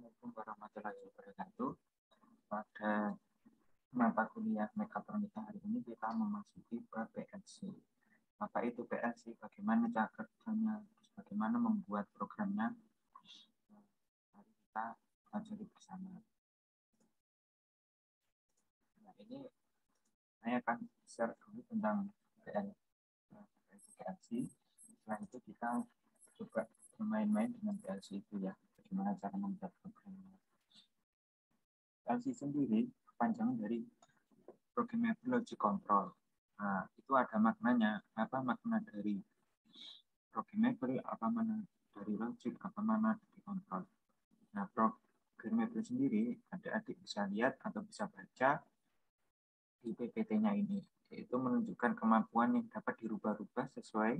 Assalamualaikum warahmatullahi wabarakatuh. Pada mata kuliah mekatronika hari ini kita memasuki bab PLC. Apa itu PLC? Bagaimana cara kerjanya? Bagaimana membuat programnya? Mari kita pelajari bersama. Nah, ini saya akan share dulu tentang PLC. Setelah itu kita coba bermain-main dengan PLC itu ya. Bagaimana cara membuat programnya. PLC sendiri panjang dari Programmable Logic Control. Nah, itu ada maknanya. Apa makna dari programmable, apa makna dari logic, apa makna dari control. Nah, programmable sendiri, adik-adik bisa lihat atau bisa baca di PPT-nya ini. Yaitu menunjukkan kemampuan yang dapat dirubah-rubah sesuai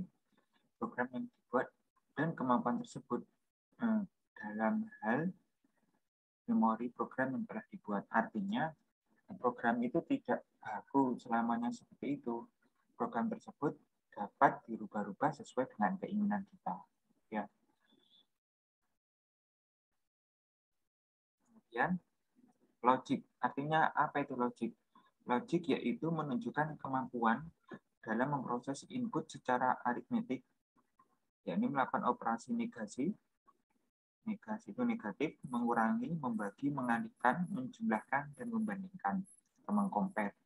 program yang dibuat dan kemampuan tersebut dalam hal memori program yang telah dibuat. Artinya, program itu tidak baku selamanya seperti itu. Program tersebut dapat dirubah-rubah sesuai dengan keinginan kita. Ya. Kemudian logic. Artinya apa itu logic? Logic yaitu menunjukkan kemampuan dalam memproses input secara aritmetik, yakni melakukan operasi negasi. Negasi itu negatif, mengurangi, membagi, mengalihkan, menjumlahkan, dan membandingkan atau mengcompare.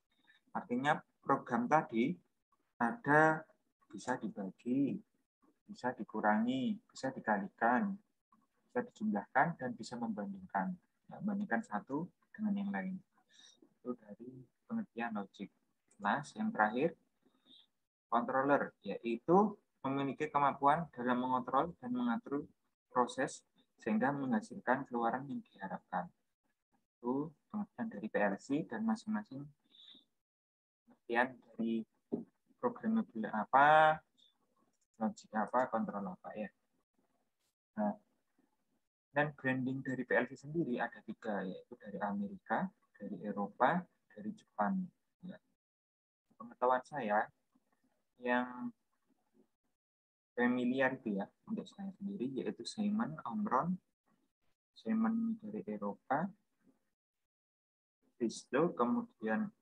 Artinya program tadi ada bisa dibagi, bisa dikurangi, bisa dikalikan, bisa dijumlahkan, dan bisa membandingkan. Membandingkan satu dengan yang lain. Itu dari pengertian logic. Nah, yang terakhir, controller, yaitu memiliki kemampuan dalam mengontrol dan mengatur proses sehingga menghasilkan keluaran yang diharapkan. Itu pengertian dari PLC dan masing-masing pengertian dari programmable apa, logic apa, kontrol apa ya. Nah, dan branding dari PLC sendiri ada 3, yaitu dari Amerika, dari Eropa, dari Jepang. Ya. Pengetahuan saya yang familiar itu ya untuk saya sendiri yaitu Simon, Omron, Simon dari Eropa, Brislow, kemudian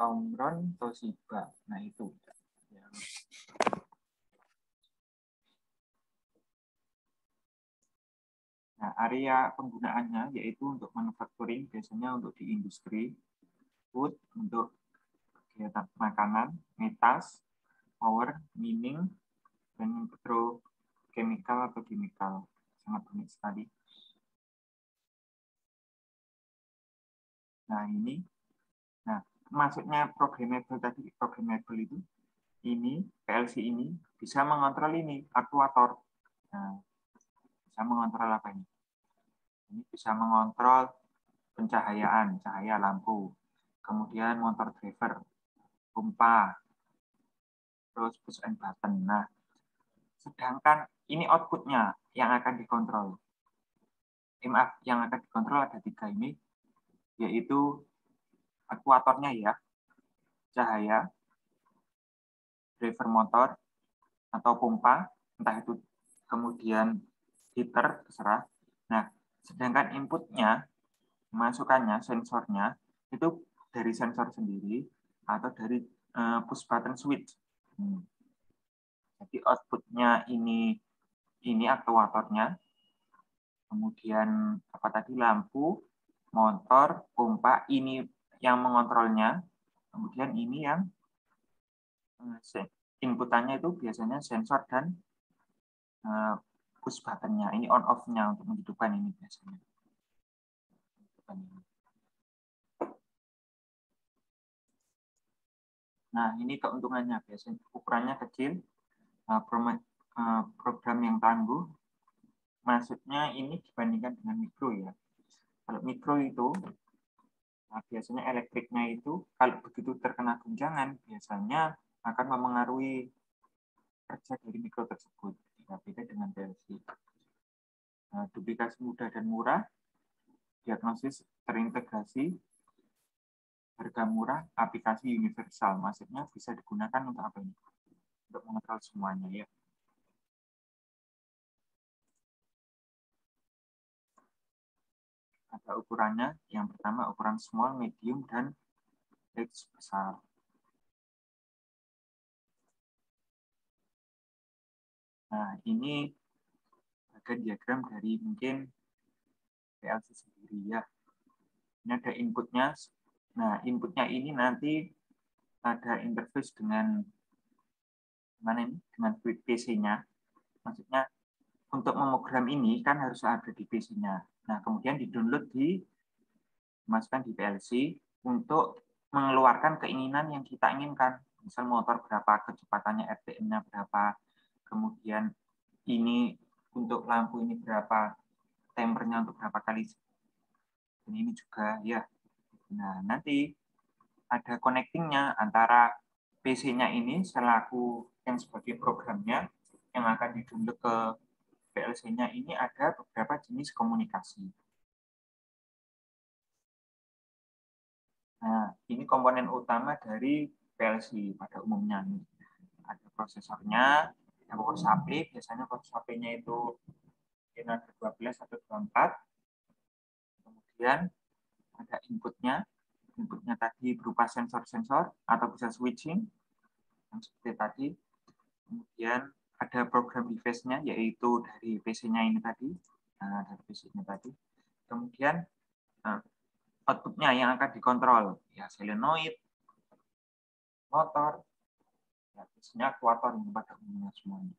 Omron, Toshiba. Nah itu. Ya. Nah, area penggunaannya yaitu untuk manufacturing, biasanya untuk di industri, food, untuk kegiatan makanan, mitas, power, mining, dan petrochemical atau chemical. Sangat banyak sekali. Nah, ini. Nah, maksudnya programmable tadi, programmable itu, ini, PLC ini, bisa mengontrol ini, aktuator. Nah, bisa mengontrol apa ini? Ini bisa mengontrol pencahayaan, cahaya lampu. Kemudian motor driver, pompa, terus push and button. Nah, sedangkan ini outputnya yang akan dikontrol. Maaf, yang akan dikontrol ada 3 ini, yaitu aktuatornya ya, cahaya, driver motor, atau pompa, entah itu kemudian heater, terserah. Nah, sedangkan inputnya, masukannya, sensornya, itu dari sensor sendiri atau dari push button switch. Jadi outputnya ini aktuatornya, kemudian apa tadi lampu, motor, pompa, ini yang mengontrolnya, kemudian ini yang inputannya itu biasanya sensor dan push button-nya. Ini on off-nya untuk menghidupkan ini biasanya. Nah, ini keuntungannya biasanya ukurannya kecil, program yang tangguh. Maksudnya ini dibandingkan dengan mikro ya. Kalau mikro itu biasanya elektriknya itu kalau begitu terkena guncangan biasanya akan memengaruhi kerja dari mikro tersebut. Tidak beda dengan PLC. Duplikasi mudah dan murah, diagnosis terintegrasi, harga murah, aplikasi universal. Maksudnya bisa digunakan untuk apa ini? Untuk mengontrol semuanya ya. Ada ukurannya. Yang pertama ukuran small, medium, dan large besar. Nah, ini bagian diagram dari mungkin PLC sendiri ya. Ini ada inputnya. Nah, inputnya ini nanti ada interface dengan mana ini? Dengan PC-nya. Maksudnya untuk memogram ini kan harus ada di PC-nya. Nah, kemudian di-download dimasukkan di PLC untuk mengeluarkan keinginan yang kita inginkan. Misal motor berapa, kecepatannya RPM-nya berapa, kemudian ini untuk lampu ini berapa, tempernya untuk berapa kali. Dan ini juga ya. Nah, nanti ada connecting-nya antara PC-nya ini selaku yang sebagai programnya yang akan di-download ke PLC-nya ini ada beberapa jenis komunikasi. Nah, ini komponen utama dari PLC pada umumnya. Ada prosesornya, ada power supply, biasanya power supply-nya itu mungkin ada 12 atau 24. Kemudian ada inputnya. Inputnya tadi berupa sensor-sensor atau bisa switching, yang seperti tadi. Kemudian ada program device-nya, yaitu dari PC-nya ini tadi. Nah, dari PC-nya tadi. Kemudian output-nya yang akan dikontrol, ya solenoid, motor, ya biasanya aktuator ini pada umumnya semuanya.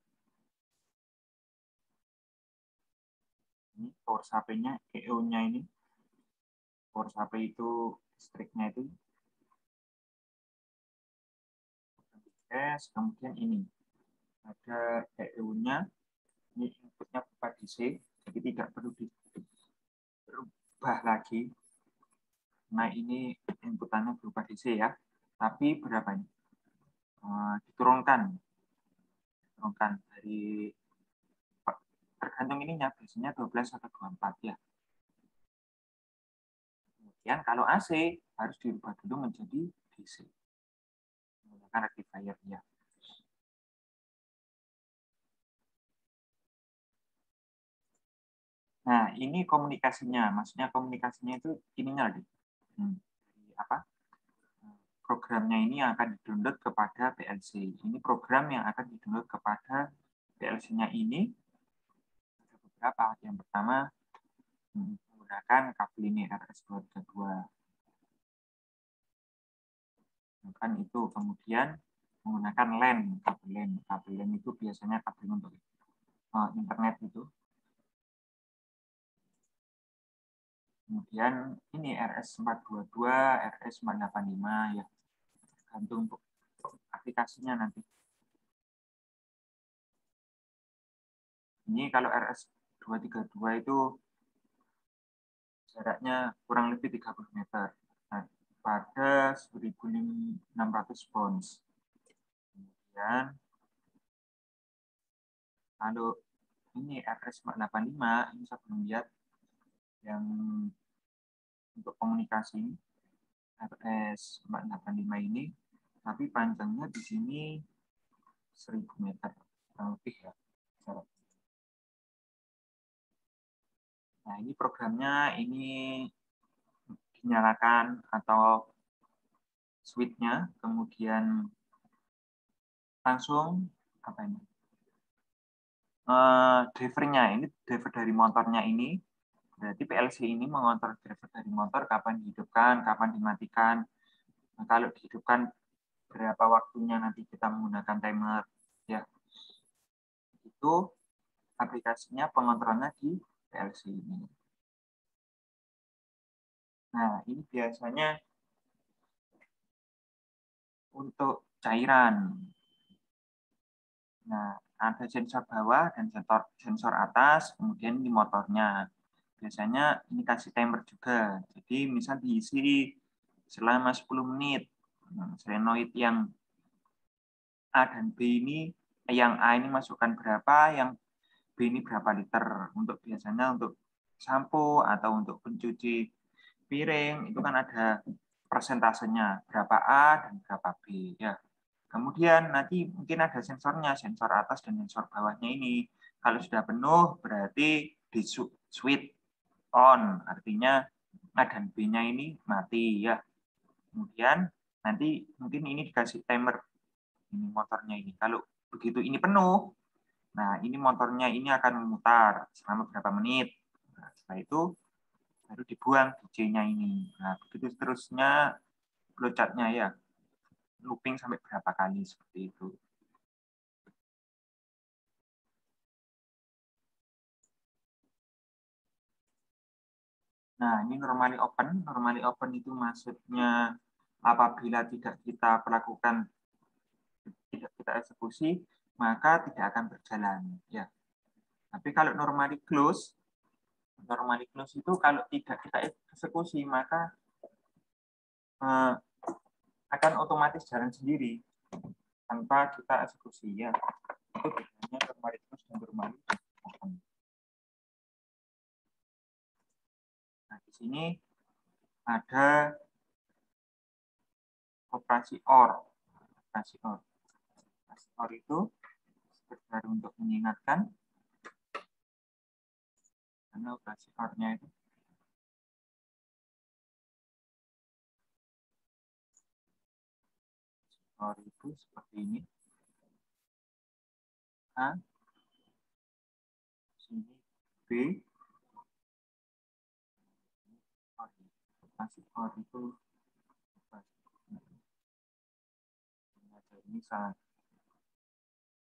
Ini power supply-nya, EO-nya ini. Power supply itu listriknya itu. Kemudian ini ada EO-nya, ini inputnya berupa DC, jadi tidak perlu dirubah lagi. Nah, ini inputannya berupa DC ya, tapi berapa ini? Diturunkan dari tergantung ininya, biasanya 12 atau 24 ya. Kemudian kalau AC harus dirubah dulu menjadi DC. Menggunakan rectifier ya. Nah, ini komunikasinya. Maksudnya komunikasinya itu ininya lagi. Apa? Programnya ini yang akan di-download kepada PLC. Ini program yang akan di-download kepada PLC-nya ini ada beberapa. Yang pertama menggunakan kabel ini RS232. Kan itu kemudian menggunakan LAN, kabel LAN. Kabel LAN itu biasanya kabel untuk internet itu. Kemudian ini RS422, RS485 ya. Tergantung untuk aplikasinya nanti. Ini kalau RS232 itu jaraknya kurang lebih 30 meter. Nah, pada 1.600 pounds. Kemudian kalau ini RS485, ini saya belum lihat yang untuk komunikasi RS485 ini, tapi panjangnya di sini 1.000 meter kurang lebih ya. Nah, ini programnya ini dinyalakan atau switch-nya, kemudian langsung apa ini? Drivernya ini driver dari motornya ini, berarti PLC ini mengontrol driver dari motor kapan dihidupkan, kapan dimatikan. Nah, kalau dihidupkan berapa waktunya nanti kita menggunakan timer ya. Itu aplikasinya pengontrolnya di PLC ini. Nah, ini biasanya untuk cairan. Nah, ada sensor bawah dan sensor atas, kemudian di motornya. Biasanya ini kasih timer juga. Jadi misal diisi selama 10 menit. Solenoid yang A dan B ini, yang A ini masukkan berapa, yang B ini berapa liter. Untuk biasanya untuk sampo atau untuk pencuci piring, itu kan ada persentasenya, berapa A dan berapa B. Ya. Kemudian nanti mungkin ada sensornya, sensor atas dan sensor bawahnya ini. Kalau sudah penuh, berarti di switch on, artinya A dan B-nya ini mati ya. Kemudian nanti mungkin ini dikasih timer ini motornya ini. Kalau begitu ini penuh, nah ini motornya ini akan memutar selama berapa menit. Nah, setelah itu baru dibuang DJ-nya ini. Nah, begitu seterusnya flowchart-nya ya. Looping sampai berapa kali seperti itu. Nah, ini normally open. Normally open itu maksudnya apabila tidak kita lakukan, tidak kita eksekusi, maka tidak akan berjalan. Ya. Tapi kalau normally close itu kalau tidak kita eksekusi, maka akan otomatis jalan sendiri tanpa kita eksekusi. Ya. Itu bedanya normally close dan normally open. Nah, di sini ada operasi OR. Operasi OR. Operasi OR itu sekedar untuk mengingatkan, karena operasi OR-nya itu OR itu seperti ini. A, sini B, operasi OR itu ini salah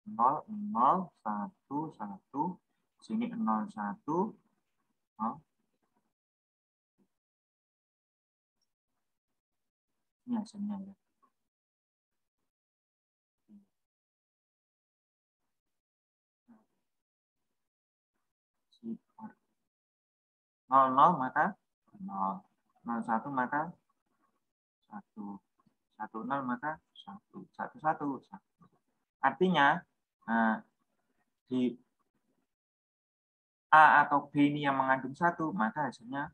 0, 0, 1, 1, sini 0, 1, 0. Ini hasilnya ya. Si 0, 0 maka 0, 0, 1 maka 1, 1, 0 maka 1, 1, 1, 1. Artinya di A atau B ini yang mengandung 1, maka hasilnya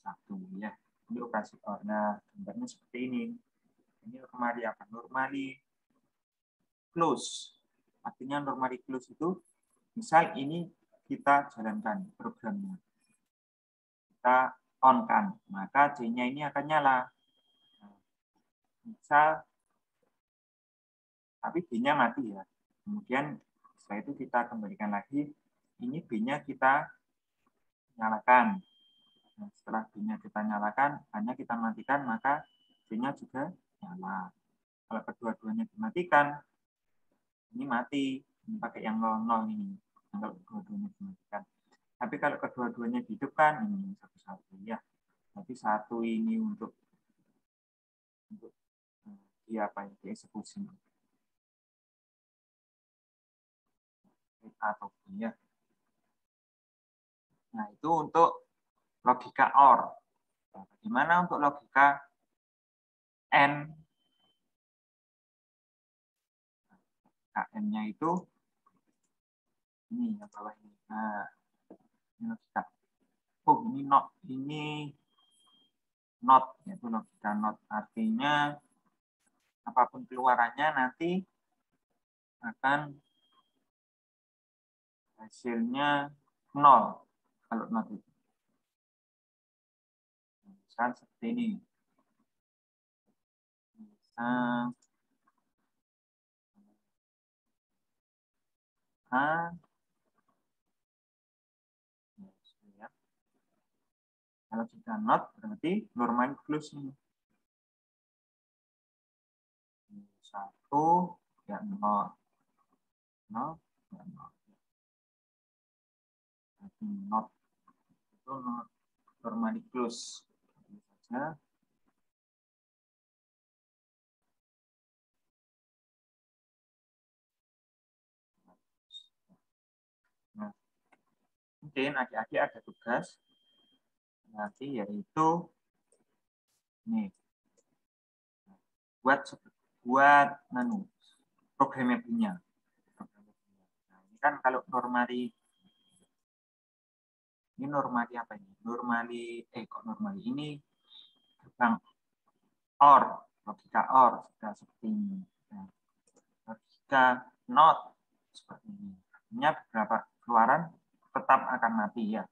1 ya. Ini operasi OR. Nah, gambarnya seperti ini. Ini normally apa? Normally close. Artinya normally close itu misal ini kita jalankan programnya. Kita on kan, maka C-nya ini akan nyala. Misal tapi B-nya mati ya. Kemudian setelah itu kita kembalikan lagi, ini B-nya kita nyalakan. Nah, setelah B-nya kita nyalakan, hanya kita matikan, maka B-nya juga nyala. Kalau kedua-duanya dimatikan, ini mati. Ini pakai yang 00 ini. Kalau kedua-duanya dimatikan. Tapi kalau kedua-duanya dihidupkan, ini satu-satu ya. Jadi satu ini untuk dia apa ya, dieksekusi. Atau ya. Nah, itu untuk logika OR. Nah, bagaimana untuk logika AND? KN-nya itu ini yang bawah ini. Nah, ini logika. Oh, ini not, yaitu logika not. Artinya apapun keluarannya nanti akan hasilnya 0 kalau not itu. Misal seperti ini. Misal A, ya. Kalau sudah not berarti normal close ini. 1 ya 0. 0 ya 0. Berarti not itu normally close. Ini saja. Nah, mungkin adik-adik ada tugas nanti yaitu nih buat program mapping-nya. Nah, ini kan kalau normally ini normally apa ini? Normally ini gerbang OR, logika OR sudah seperti ini. Nah, logika NOT seperti ini. Artinya beberapa keluaran tetap akan mati ya.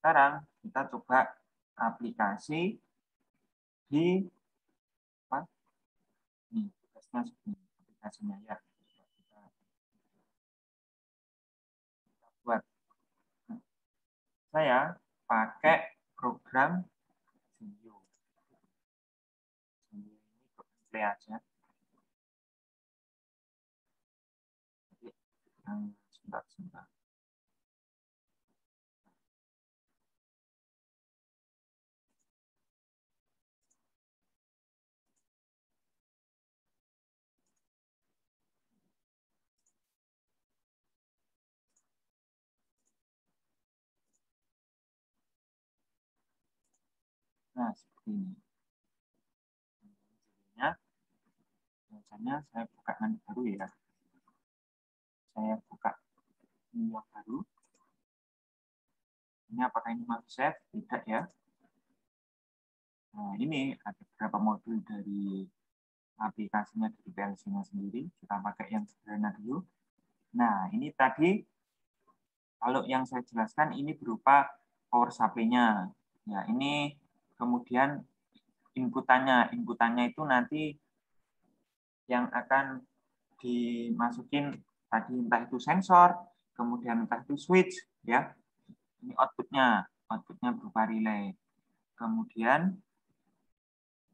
Sekarang kita coba aplikasi di apa? Ini tugasnya segini, aplikasinya ya. Kita buat. Saya pakai program Zio. Zio ini play aja. Sebentar. Nah, seperti ini. Biasanya saya buka menu baru ya. Saya buka menu yang baru. Ini apakah ini mau save? Tidak ya. Nah, ini ada beberapa modul dari aplikasinya dari PLC-nya sendiri. Kita pakai yang sederhana dulu. Nah, ini tadi kalau yang saya jelaskan ini berupa power supply-nya. Ya, ini kemudian inputannya. Inputannya itu nanti yang akan dimasukin tadi entah itu sensor, kemudian entah itu switch, ya. Ini outputnya berupa relay. Kemudian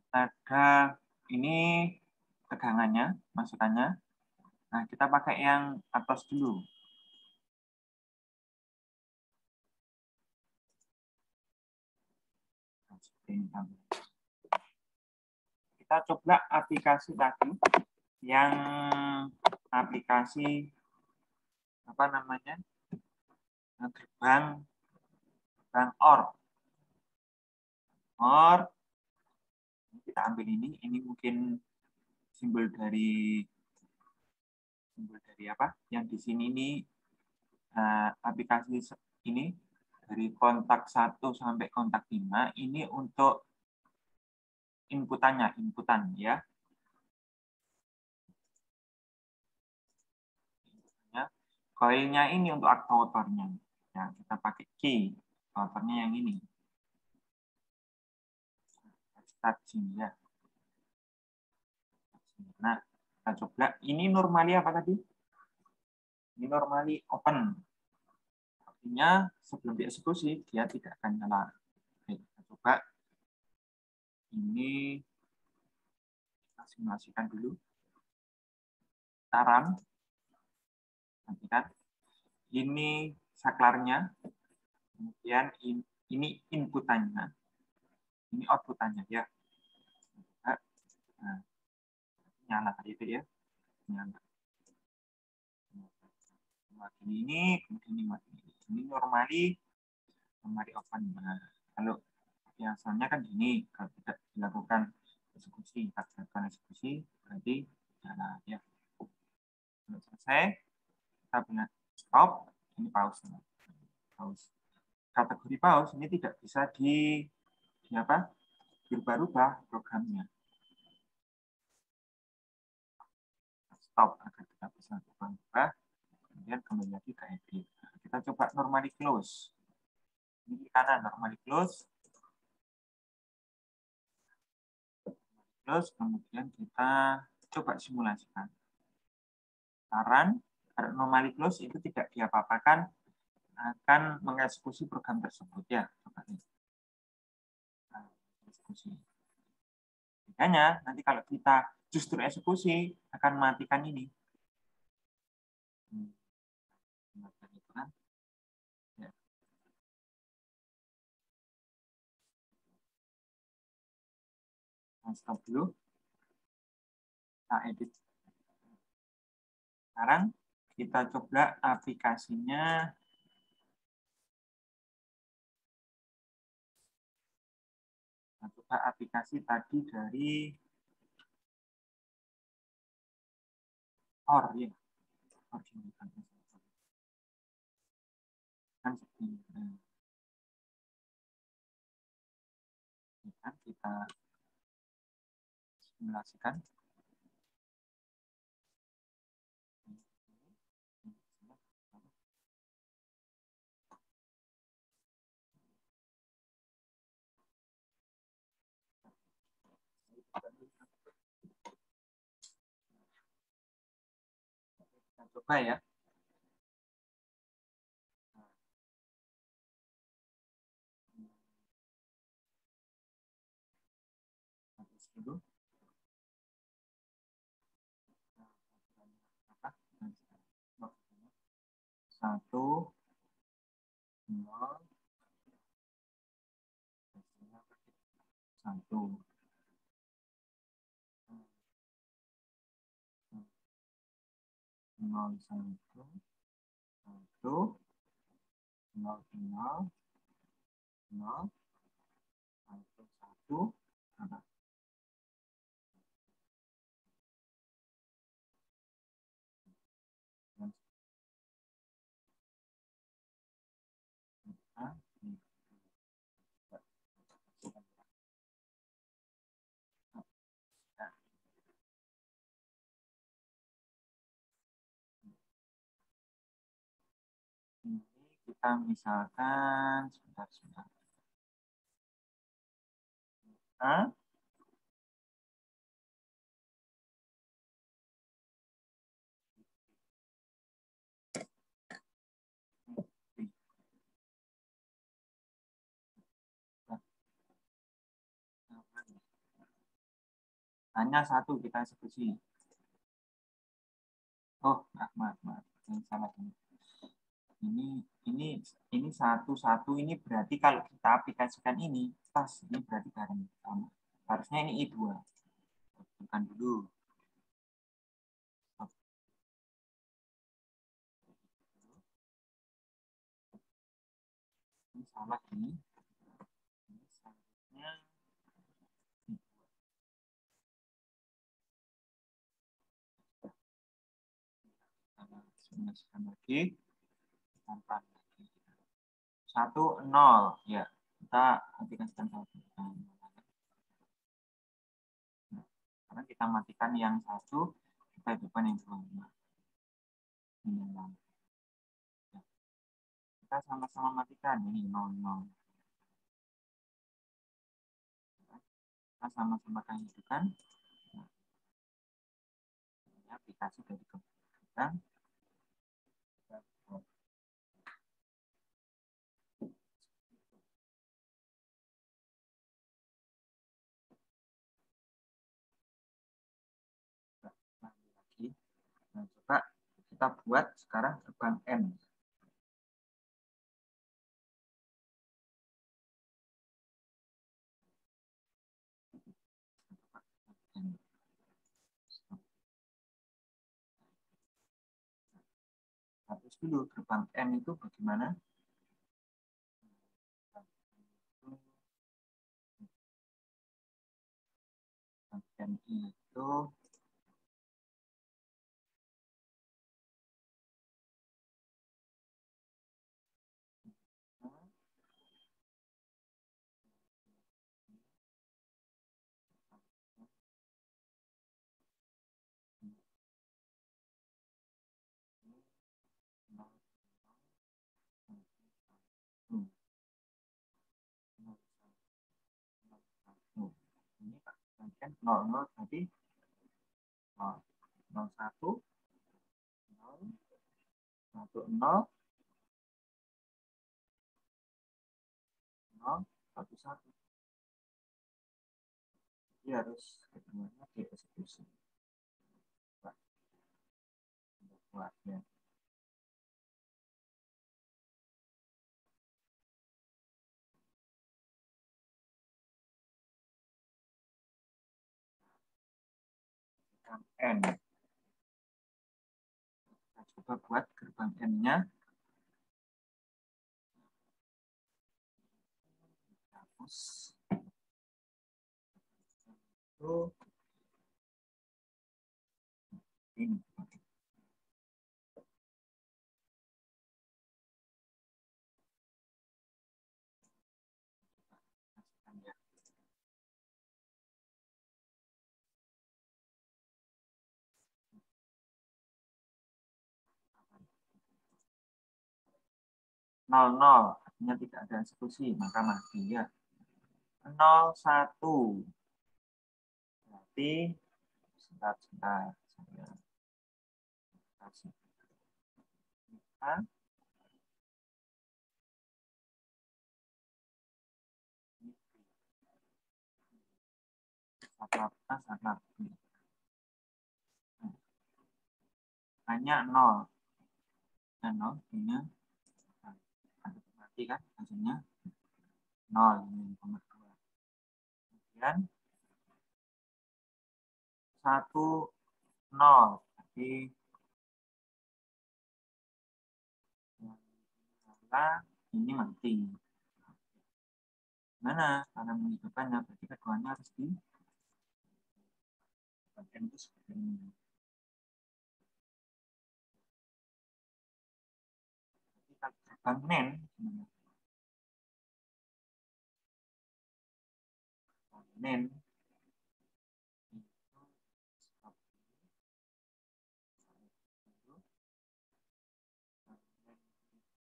ada ini tegangannya, masukannya. Nah, kita pakai yang atas dulu. Kita coba aplikasi tadi yang aplikasi apa namanya? Gerbang OR. OR kita ambil ini mungkin simbol dari apa? Yang di sini ini aplikasi ini dari kontak 1 sampai kontak 5 ini untuk inputan ya. Koilnya ini untuk aktuatornya. Ya, kita pakai key. Aktuatornya yang ini. Start sini ya. Nah, kita coba. Ini normally apa tadi? Ini normally open. Artinya sebelum dieksekusi dia tidak akan nyala. Oke, kita coba. Ini kita simulasikan dulu. Taram. Nanti kan. Ini saklarnya. Kemudian ini inputannya. Ini outputannya ya. Nah, nyala itu ya. Nyala. Makin ini, kemudian ini makin ini. Ini normally open. Nah, kalau biasanya kan gini, kalau tidak dilakukan eksekusi, berarti nyala ya. Kalau selesai, kita punya stop, ini pause. Kategori pause ini tidak bisa di apa? Berubah-ubah programnya. Stop agar tidak bisa berubah-ubah. Kemudian kembali lagi ke edit. Nah, kita coba normally close. Ini di kanan normally close. Kemudian kita coba simulasikan. Saran, normally close itu tidak diapa-apakan akan mengeksekusi program tersebut ya. Coba ini. Nah, eksekusi. Bedanya nanti kalau kita justru eksekusi akan matikan ini. Ya. Nah, stop dulu. Kita edit. Sekarang kita coba aplikasinya. Nah, coba aplikasi tadi dari OR ya. OR kan seperti ini. Kita simulasikan. Coba ya. Dulu. Satu, nol, satu. Nol, satu, satu, nol, nol, nol, satu, satu, apa? Ini kita misalkan sebentar. Hah? Hanya satu kita eksekusi. Oh, maaf. Yang salah ini. Ini satu ini berarti kalau kita aplikasikan ini pas ini berarti bareng sama. Harusnya ini I2. Bukan dulu. Ini salah ini. Ini seharusnya I2. Lagi. Tanpa lagi. 1, 0. Ya, kita aplikasikan 1. Karena kita matikan yang 1, kita hidupkan yang 2. Ini yang kita sama-sama matikan ini 0. Kita sama-sama hidupkan. Ini aplikasi dari komputer. Lagi. Nah, coba kita buat sekarang gerbang N. Terus dulu gerbang N itu bagaimana? N itu ini kan 00 tadi 01 0 10 0 11. Jadi harus ketemuannya dieksekusi. Buat ya. N. Kita coba buat gerbang N-nya. Hapus. Itu ini. Nol nol artinya tidak ada eksekusi maka mati ya. 01 berarti sebentar saya kasih. hanya 0 dan 0 punya mati kan hasilnya 0 ini nomor 2. Kemudian 1 0 jadi ini mati. Mana cara menghidupkannya? Berarti keduanya harus di itu seperti ini. Terbang nen, nen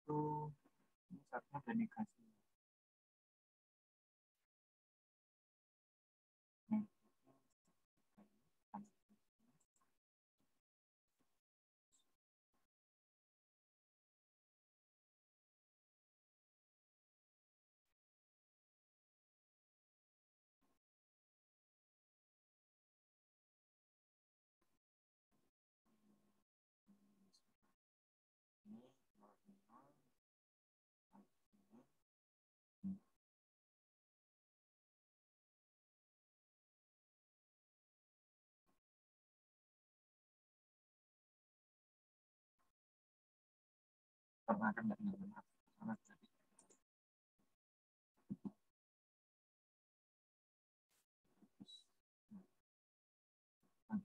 itu satunya ada negasi.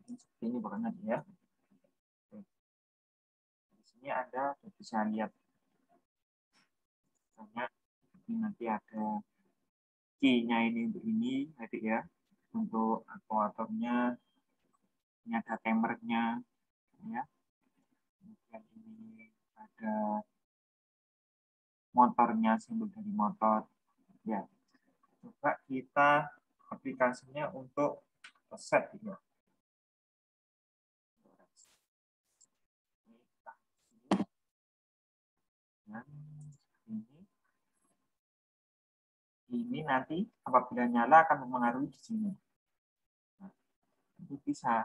Seperti ini pokoknya ya. Di sini ada bisa lihat banyak ini nanti ada key-nya ini untuk ini nanti ya untuk aktuatornya ini ada timernya ya. Kemudian ini ada motornya, simbol dari motor ya. Coba kita aplikasinya untuk set ya. Nah, ini nanti apabila nyala akan mempengaruhi di sini. Nah, itu bisa.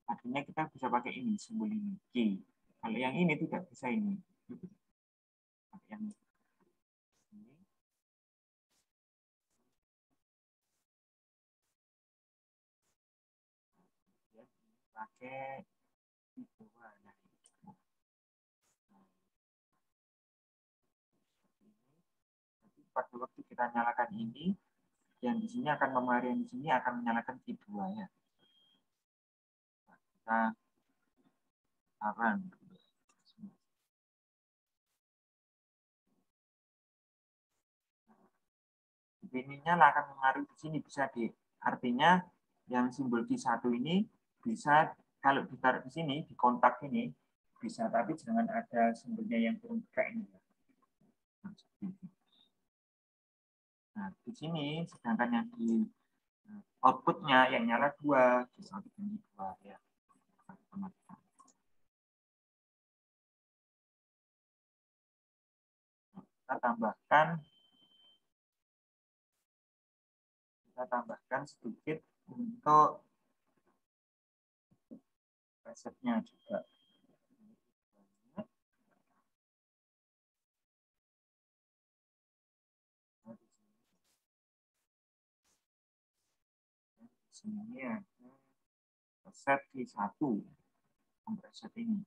Artinya kita bisa pakai ini simbol ini K. Kalau yang ini tidak bisa ini. Yang ini. Pakai itu warna. Pada waktu kita nyalakan ini, yang di sini akan mempengaruhi yang di sini akan menyalakan Q2 ya. Nah, kita akan ininya akan mempengaruhi di sini bisa di artinya yang simbol Q1 ini bisa kalau ditaruh di sini di kontak ini bisa tapi jangan ada simbolnya yang turun ke ini. Nah, di sini sedangkan yang di outputnya yang nyala 2, satu dan 2 ya. Kita tambahkan sedikit untuk resetnya juga. Di sini ada reset Q1 reset ini.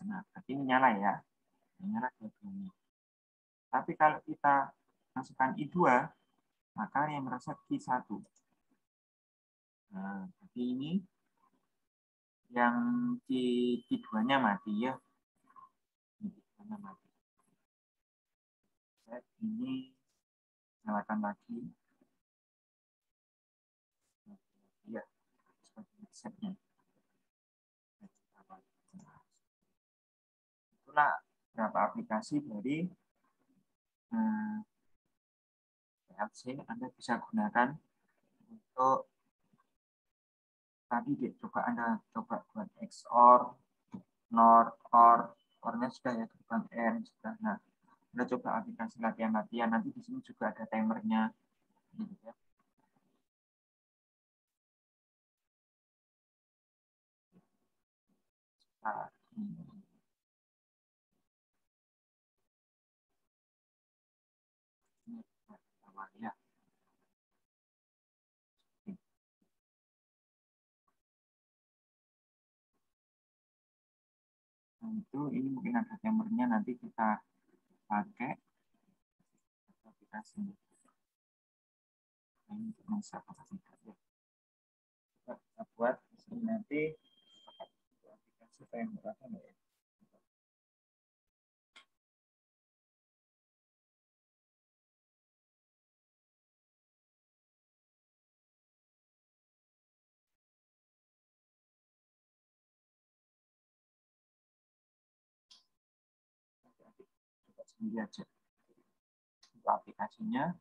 Nah, berarti ini nyala ya. Nyala dua-duanya. Tapi kalau kita masukkan I2, maka yang merasa Q1. Nah, jadi ini yang Q2-nya mati ya. Q2-nya mati. Ini nyalakan lagi. Ya, seperti setnya. itulah beberapa aplikasi dari PLC Anda bisa gunakan untuk tadi coba Anda coba buat XOR, NOR, OR, OR-nya sudah ya, gerbang N sudah. Nah, Anda coba aplikasi latihan-latihan, nanti di sini juga ada timernya. Gitu ya. Nah, ini ya. Nah, itu ini mungkin ada timernya, nanti kita pakai aplikasi ini untuk men-set apa tidak ya. Kita buat di sini nanti aplikasi timer apa ya. Coba sendiri aja. Untuk aplikasinya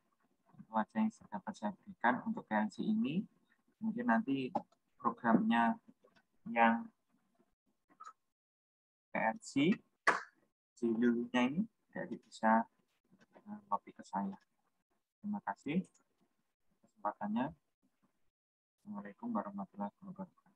itu aja yang dapat saya berikan untuk PLC ini. Mungkin nanti programnya yang PLC judulnya ini jadi bisa copy ke saya. Terima kasih kesempatannya. Assalamualaikum warahmatullahi wabarakatuh.